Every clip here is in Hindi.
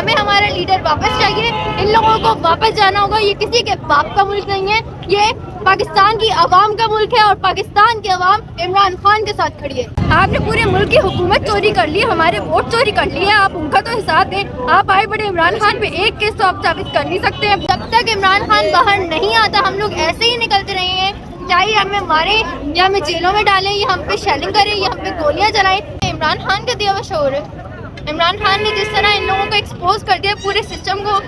हमें हमारा लीडर वापस चाहिए। इन लोगों को वापस जाना होगा। ये किसी के बाप का मुल्क नहीं है, ये पाकिस्तान की आवाम का मुल्क है और पाकिस्तान की आवाम इमरान खान के साथ खड़ी है। आपने पूरे मुल्क की हुकूमत चोरी कर ली, हमारे वोट चोरी कर लिए, आप उनका तो हिसाब दें। आप आए बड़े इमरान खान पे एक केस तो आप साबित कर नहीं सकते हैं। जब तक इमरान खान बाहर नहीं आता हम लोग ऐसे ही निकलते रहे हैं, चाहे हमें मारे या हमें जेलों में डालें या हम पे शेलिंग करें या हम पे गोलियां चलाएं। इमरान खान का दिया हुआ शोर है। इमरान खान ने जिस तरह इन लोगों को एक्सपोज कर दिया, पूरे सिस्टम को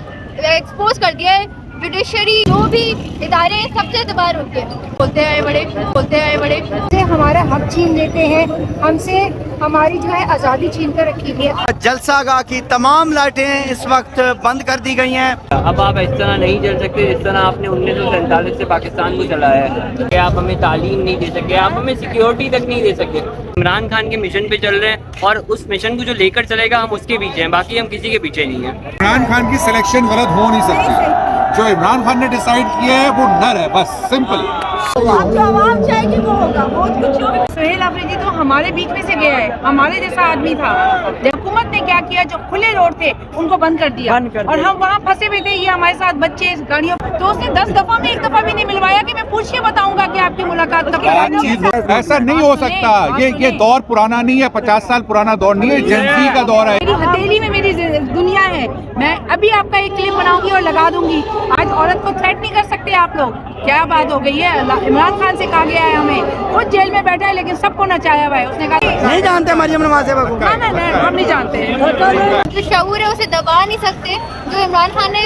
एक्सपोज कर दिया है, जुडिशरी जो भी इदारे हैं सबसे दबार होते हैं। बोलते हैं बड़े से हमारा हक छीन लेते हैं, हमसे हमारी जो है आज़ादी छीन कर रखी हुई है। जलसागाह की तमाम लाइटें इस वक्त बंद कर दी गई हैं। अब आप इस तरह नहीं चल सकते जिस तरह आपने 1947 से पाकिस्तान को चलाया है कि आप हमें तालीम नहीं दे सके, आप हमें सिक्योरिटी तक नहीं दे सके। इमरान खान के मिशन पे चल रहे हैं और उस मिशन को जो लेकर चलेगा हम उसके पीछे हैं, बाकी हम किसी के पीछे नहीं हैं। इमरान खान की सिलेक्शन गलत हो नहीं सकती। जो इमरान खान ने डिसाइड किया है वो नर है, बस सिंपल। अब जो आवाम चाहेगी वो होगा, बहुत कुछ होगा। सुहेल अफरीदी तो हमारे बीच में से गया है, हमारे जैसा आदमी था। हुकूमत ने क्या किया, जो खुले रोड थे उनको बंद कर दिया और हम वहाँ फंसे हुए थे। ये हमारे साथ बच्चे इस गाड़ियों, तो उसने 10 दफा में एक दफा भी नहीं मिलवाया कि मैं पूछ के बताऊंगा कि आपकी मुलाकात कब है। ऐसा नहीं हो सकता। ये दौर पुराना नहीं है, 50 साल पुराना दौर नहीं है, जेनजी का दौर है। मेरी हथेली में मेरी दुनिया है। मैं अभी आपका एक क्लिप बनाऊंगी और लगा दूंगी। आज औरत को थ्रेट नहीं कर सकते आप लोग। क्या बात हो गई है। इमरान खान से कहा गया है हमें, खुद जेल में बैठा है लेकिन सबको नचाया हुआ है। उसने कहा नहीं जानते मरियम नवाज को। हम नहीं जानते। जो शऊर है उसे दबा नहीं सकते। जो इमरान खान ने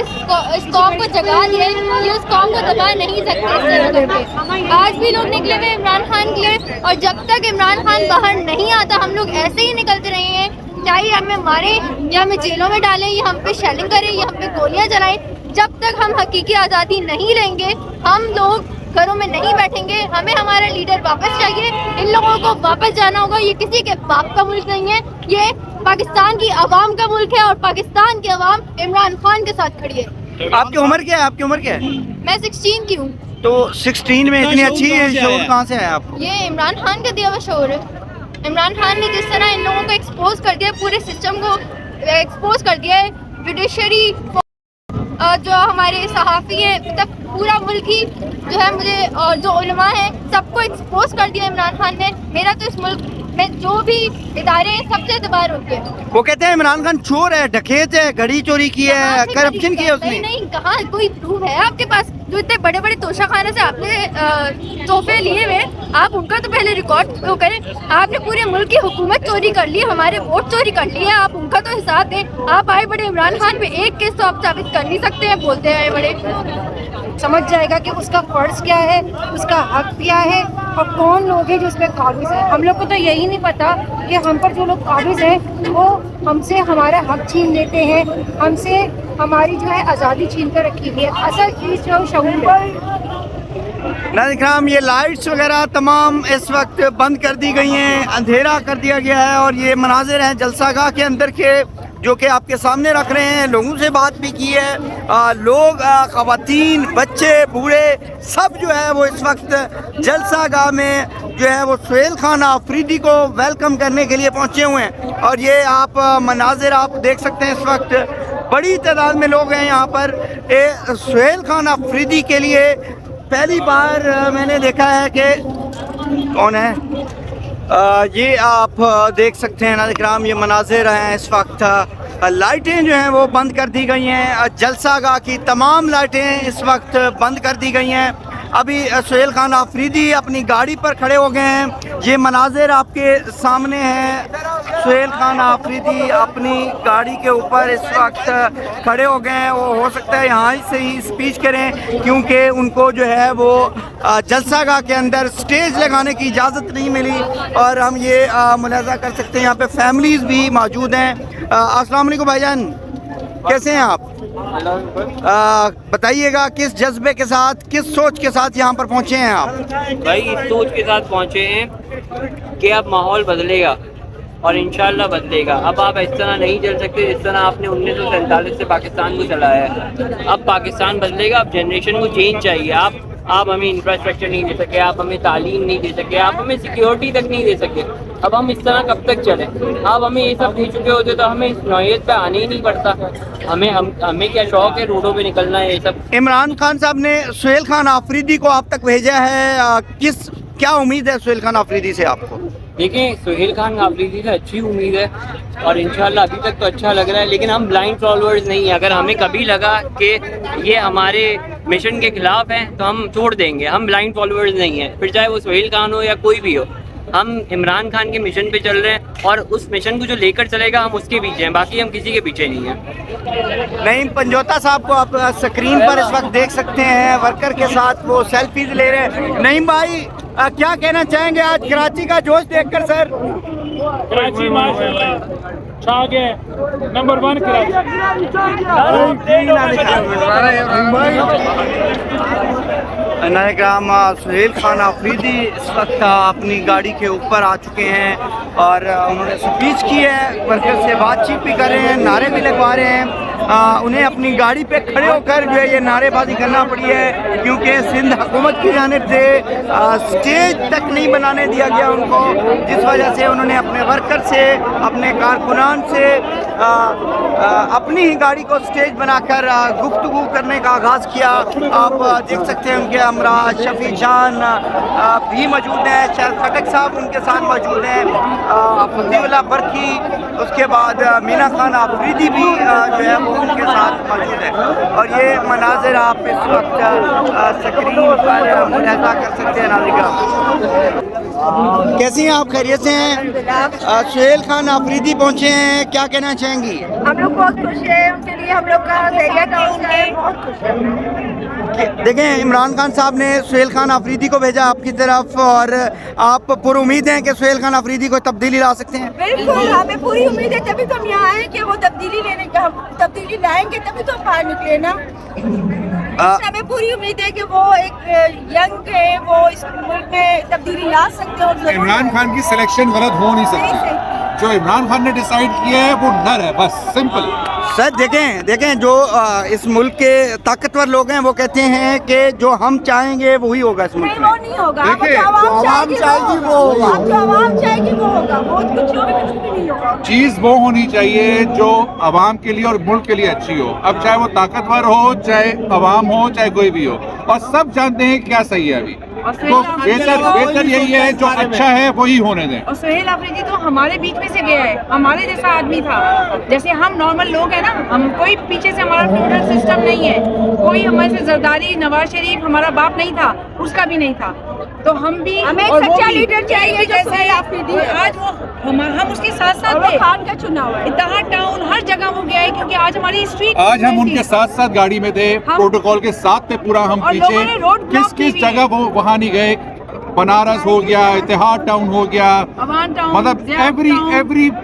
इस कौम को जगा दिया है, ये उस कौम को दबा नहीं सकते इस तरह करके। आज भी लोग निकले हुए इमरान खान के लिए और जब तक इमरान खान बाहर नहीं आता हम लोग ऐसे ही निकलते रहे हैं, चाहे हमें मारे या हमें जेलों में डालें या हम पे शेलिंग करें या हम पे गोलियां चलाएं। जब तक हम हकीकी आज़ादी नहीं लेंगे हम लोग घरों में नहीं बैठेंगे। हमें हमारा लीडर वापस चाहिए। इन लोगों को वापस जाना होगा। ये किसी के बाप का मुल्क नहीं है, ये पाकिस्तान की आवाम का मुल्क है और पाकिस्तान की आवाम इमरान खान के साथ खड़ी है। आपकी उम्र क्या है? आपकी उम्र क्या है? मैं 16 की हूँ। तो 16 में इतनी अच्छी है, शौर कहाँ से आया आपको? ये इमरान खान का दिया हुआ शोर है। इमरान खान ने जिस तरह इन लोगों को एक्सपोज कर दिया, पूरे सिस्टम को एक्सपोज कर दिया है, जुडिशरी जो हमारे सहाफ़ी हैं तक पूरा मुल्क ही जो है मुझे और जो उलमा हैं सबको एक्सपोज कर दिया इमरान खान ने। मेरा तो इस मुल्क में जो भी इदारे हैं सबसे दबार होते हैं। वो कहते हैं इमरान खान चोर है, डकैत है, घड़ी चोरी की है, करप्शन की है उसने। नहीं, कहाँ कोई प्रूफ है आपके पास? जो इतने बड़े बड़े तोशा खाने से आपने तोहफे लिए हुए, आप उनका तो पहले रिकॉर्ड वो करें। आपने पूरे मुल्क की हुकूमत चोरी कर ली, हमारे वोट चोरी कर लिए, आप उनका तो हिसाब दें। आप आए बड़े इमरान खान पे एक केस तो आप साबित कर नहीं सकते हैं। बोलते हैं बड़े, समझ जाएगा कि उसका फर्ज क्या है, उसका हक क्या है और कौन लोग हैं जो उसमें काबिज हैं। हम लोग को तो यही नहीं पता कि हम पर जो लोग काबिज हैं वो हमसे हमारा हक छीन लेते हैं, हमसे हमारी जो है आज़ादी छीन कर रखी हुई है। असल चीज़ जो शऊर नाज़रीन, ये लाइट्स वगैरह तमाम इस वक्त बंद कर दी गई हैं, अंधेरा कर दिया गया है और ये मनाजिर हैं जलसागाह के अंदर के जो कि आपके सामने रख रहे हैं। लोगों से बात भी की है, लोग ख़वातीन, बच्चे, बूढ़े सब जो है वो इस वक्त जलसागाह में जो है वो सुहेल खान अफरीदी को वेलकम करने के लिए पहुंचे हुए हैं। और ये आप मनाजिर आप देख सकते हैं, इस वक्त बड़ी तादाद में लोग हैं यहाँ पर सुहेल खान अफरीदी के लिए। पहली बार मैंने देखा है कि कौन है ये आप देख सकते हैं नाज़रीन, ये मनाजिर हैं इस वक्त। लाइटें जो हैं वो बंद कर दी गई हैं, जलसागाह की तमाम लाइटें इस वक्त बंद कर दी गई हैं। अभी सुहेल खान अफरीदी अपनी गाड़ी पर खड़े हो गए हैं। ये मनाजिर आपके सामने हैं, सुहेल खान अफरीदी अपनी गाड़ी के ऊपर इस वक्त खड़े हो गए हैं। वो हो सकता है यहाँ से ही स्पीच करें क्योंकि उनको जो है वो जलसागाह के अंदर स्टेज लगाने की इजाज़त नहीं मिली। और हम ये मुलाज़ा कर सकते हैं यहाँ पे फैमिलीज़ भी मौजूद हैं। अस्सलाम वालेकुम भाईजान, कैसे हैं आप? बताइएगा किस जज्बे के साथ, किस सोच के साथ यहाँ पर पहुँचे हैं आप? भाई इस सोच के साथ पहुँचे हैं कि अब माहौल बदलेगा और इंशाल्लाह बदलेगा। अब आप इस तरह नहीं चल सकते जिस तरह आपने 1947 से पाकिस्तान को चलाया है। अब पाकिस्तान बदलेगा, अब जनरेशन को चेंज चाहिए। आप हमें इंफ्रास्ट्रक्चर नहीं दे सके, आप हमें तालीम नहीं दे सके, आप हमें सिक्योरिटी तक नहीं दे सके। अब हम इस तरह कब तक चले? आप हमें ये सब दे चुके होते तो हमें इस नौयत पे आने ही नहीं पड़ता। हमें क्या शौक है रोडों पे निकलना है ये सब। इमरान खान साहब ने सुहेल खान आफरीदी को आप तक भेजा है, क्या उम्मीद है सुहेल खान आफरीदी से आपको? देखिए, सुहेल खान आफरीदी से अच्छी उम्मीद है और इंशाल्लाह अभी तक तो अच्छा लग रहा है, लेकिन हम ब्लाइंड फॉलोअर्स नहीं हैं। अगर हमें कभी लगा कि ये हमारे मिशन के खिलाफ है तो हम छोड़ देंगे। हम ब्लाइंड फॉलोअर्स नहीं हैं, फिर चाहे वो सुहेल खान हो या कोई भी हो। हम इमरान खान के मिशन पे चल रहे हैं और उस मिशन को जो लेकर चलेगा हम उसके पीछे हैं, बाकी हम किसी के पीछे नहीं हैं। नईम पंजोता साहब को आप स्क्रीन पर इस वक्त देख सकते हैं, वर्कर के साथ वो सेल्फीज ले रहे हैं। नईम भाई, क्या कहना चाहेंगे आज कराची का जोश देखकर? सर, कराची माशाल्लाह छा गए, नंबर 1 कराची। नायकराम, सुहेल खान आफरीदी इस वक्त अपनी गाड़ी के ऊपर आ चुके हैं और उन्होंने स्पीच की है, वर्कर से बातचीत भी कर रहे हैं, नारे भी लगवा रहे हैं। उन्हें अपनी गाड़ी पे खड़े होकर जो है ये नारेबाजी करना पड़ी है, क्योंकि सिंध हुकूमत की जानिब से स्टेज तक नहीं बनाने दिया गया उनको, जिस वजह से उन्होंने अपने वर्कर से, अपने कारकुनान से अपनी ही गाड़ी को स्टेज बनाकर गुफ्तगू करने का आगाज़ किया। आप देख सकते हैं उनके हमरा शफी जान भी मौजूद हैं, शायद खटक साहब उनके साथ मौजूद हैं, फतीउल्लाह बरकी, उसके बाद मीना खान आफरीदी भी जो है वो उनके साथ मौजूद है। और ये मनाजिर आप इस वक्त स्क्रीन पर मुलाहिजा कर सकते हैं। नाज़रीन, कैसी हैं आप? खैरियत से हैं? सुहेल खान आफरीदी पहुँचे हैं, क्या कहना चाहेंगी? हम लोग बहुत खुश हैं, उनके लिए हम लोग का खैरियत है, बहुत खुश हैं। देखें, इमरान खान साहब ने सुहेल खान आफरीदी को भेजा आपकी तरफ और आप पूरी उम्मीद हैं कि सुहेल खान आफरीदी को तब्दीली ला सकते हैं? बिल्कुल, हमें पूरी उम्मीद है, तभी तो हम यहाँ आए कि वो तब्दीली लेने का, हम तब्दीली लाएंगे तभी तो हम बाहर निकले ना। हमें पूरी उम्मीद है कि वो एक यंग है, वो इस मुल्क में तब्दीली ला सकते हैं। इमरान खान की सिलेक्शन गलत हो नहीं सकती। जो इमरान खान ने डिसाइड किया है वो नर है, बस सिंपल। सर देखें जो इस मुल्क के ताकतवर लोग हैं वो कहते हैं कि जो हम चाहेंगे वही होगा इस मुल्क नहीं, में। वो नहीं होगा। देखिए, जो आवाम चाहेगी वो होगा। जो आवाम चाहेगी वो होगा, बहुत कुछ होगा, कुछ भी नहीं होगा। चीज वो होनी चाहिए जो आवाम के लिए और मुल्क के लिए अच्छी हो। अब चाहे वो ताकतवर हो, चाहे आवाम हो, चाहे कोई भी हो, और सब जानते हैं क्या सही है अभी। तो बेहतर यही है जो अच्छा है वही होने दें। और सुहेल आफरीदी तो हमारे बीच में से गया है, हमारे जैसा आदमी था। जैसे हम नॉर्मल लोग हैं ना, हम कोई पीछे से हमारा फ्यूडल सिस्टम नहीं है, कोई हमारे से जरदारी, नवाज शरीफ हमारा बाप नहीं था, उसका भी नहीं था। तो हम भी, हमें एक सच्चा लीडर चाहिए जैसे आफरीदी। आज वो हम उसके साथ साथ थे। खान का चुनाव है, इत्तेहाद टाउन हर जगह वो गया है, क्योंकि आज हमारी स्ट्रीट, आज हम उनके साथ साथ गाड़ी में थे, प्रोटोकॉल के साथ थे पूरा। हम पीछे किस जगह वो वहाँ नहीं गए। बनारस हो गया, इत्तेहाद टाउन हो गया, मतलब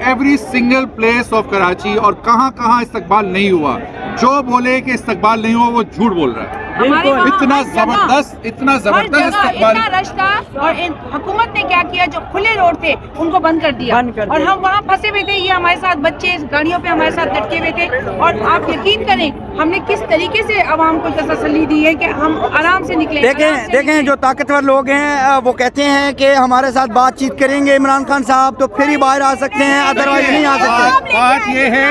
every single place of Karachi, और कहाँ इस्तकबाल नहीं हुआ। जो बोले कि इस्तकबाल नहीं हुआ वो झूठ बोल रहा है। इतना जबरदस्त इस्तकबाल। रश था, और हुकूमत ने क्या किया, जो खुले रोड थे उनको बंद कर दिया, और हम वहाँ फंसे हुए थे। ये हमारे साथ बच्चे गाड़ियों पे हमारे साथ लटके हुए थे, और आप यकीन करें हमने किस तरीके से आवाम को तसल्ली दी है कि हम आराम से निकले। देखें जो ताकतवर लोग हैं वो कहते हैं कि हमारे साथ बातचीत करेंगे इमरान खान साहब तो फिर ही बाहर आ सकते हैं, अदरवाइज नहीं आ सकते। बात ये है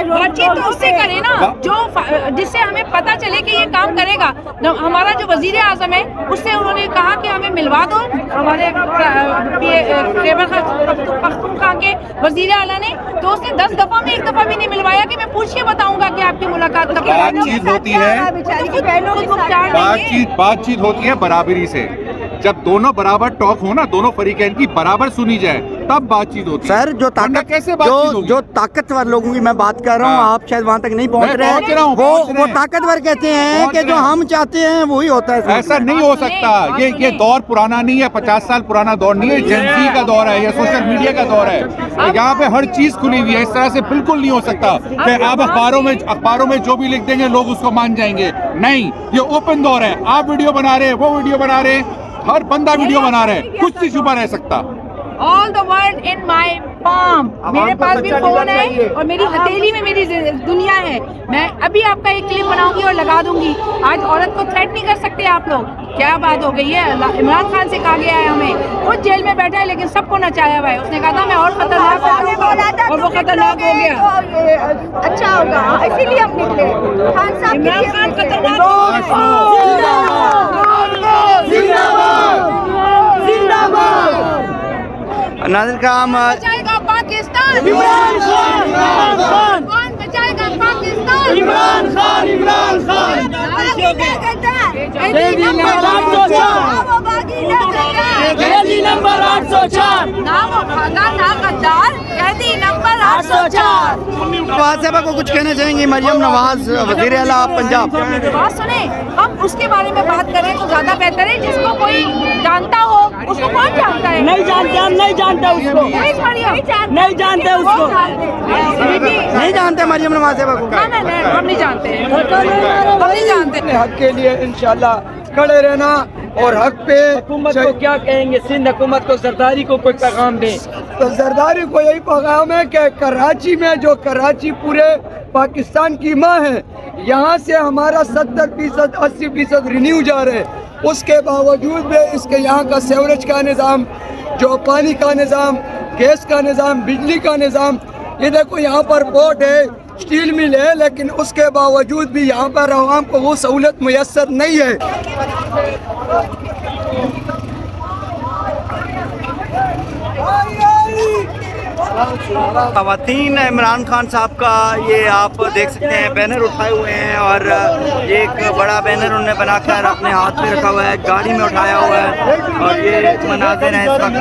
बातचीत तो उससे करें ना जो जिससे हमें पता चले कि ये काम करेगा। हमारा जो वजीर आजम है उससे उन्होंने कहा कि हमें मिलवा दो, हमारे पख्तूनख्वा के वजीर आला ने, तो उसने 10 दफा में 1 दफा भी नहीं मिलवाया कि मैं पूछ के बताऊंगा कि आपकी मुलाकात कब। बातचीत होती है, बातचीत होती है बराबरी से। जब दोनों बराबर टॉक हो ना, दोनों फरीकैन की बराबर सुनी जाए, तब बातचीत होती है। सर जो ताकतवर लोगों की मैं बात कर रहा हूँ, आप शायद वहाँ तक नहीं पहुँच रहे। वो ताकतवर कहते हैं कि जो हम चाहते हैं वही होता है। ऐसा नहीं हो सकता। ये दौर पुराना नहीं है, 50 साल पुराना दौर नहीं है, जेनजी का दौर है, ये सोशल मीडिया का दौर है। यहाँ पे हर चीज खुली हुई है, इस तरह से बिल्कुल नहीं हो सकता कि आप अखबारों में जो भी लिख देंगे लोग उसको मान जाएंगे। नहीं, ये ओपन दौर है। आप वीडियो बना रहे हैं, वो वीडियो बना रहे हैं, हर बंदा वीडियो बना रहा है, कुछ नहीं छुपा रह सकता। All the world in my तमाम, मेरे पास भी फोन है और मेरी हथेली में मेरी दुनिया है। मैं अभी आपका एक क्लिप बनाऊंगी और लगा दूंगी। आज औरत को थ्रेट नहीं कर सकते आप लोग, क्या बात हो गई है। इमरान खान से कहा गया है हमें, खुद जेल में बैठा है लेकिन सबको नचाया हुआ है। उसने कहा था मैं और खतरनाक हूँ और वो खतरनाक हो गया। अच्छा होगा, इसीलिए हम निकले। खान साहब इमरान खान खतरनाक नाज़रीन कराम, बचाएगा पाकिस्तान, इमरान खान, इमरान खान, कौन बचाएगा पाकिस्तान, इमरान खान, इमरान खान। कैदी नंबर 804, ना वो भागा ना गद्दार, कैदी नंबर 804। नवाज साहबा को कुछ कहना चाहेंगी? मरियम नवाज, वज़ीर आला पंजाब। बात सुने, हम उसके बारे में बात करें तो ज्यादा बेहतर है। जिसको कोई जानता हो, उसको कौन जानता है? नहीं जानते, हम नहीं जानते उसको, नहीं जानते उसको, नहीं जानते मरियम नवाज साहबा को? हम नहीं जानते, हम नहीं जानते। हक के लिए इंशाल्लाह खड़े रहना और हक पे हुकूमत को क्या कहेंगे? सिंध हुकूमत को, सरदारी को कोई पैगाम दें। तो सरदारी को यही पैगाम है कि कराची में, जो कराची पूरे पाकिस्तान की माँ है, यहाँ से हमारा 70% 80% रिन्यू जा रहे हैं। उसके बावजूद भी इसके यहाँ का सेवरेज का निज़ाम, जो पानी का निज़ाम, गैस का निज़ाम, बिजली का निज़ाम, ये देखो यहाँ पर पोर्ट है, स्टील मिल है, लेकिन उसके बावजूद भी यहाँ पर आवाम को वो सहूलत मुयस्सर नहीं है। ख़वातीन इमरान खान साहब का ये आप देख सकते हैं बैनर उठाए हुए हैं और ये एक बड़ा बैनर उन्होंने बनाकर अपने हाथ में रखा हुआ है, गाड़ी में उठाया हुआ है और ये मनाज़िर हैं इस वक्त।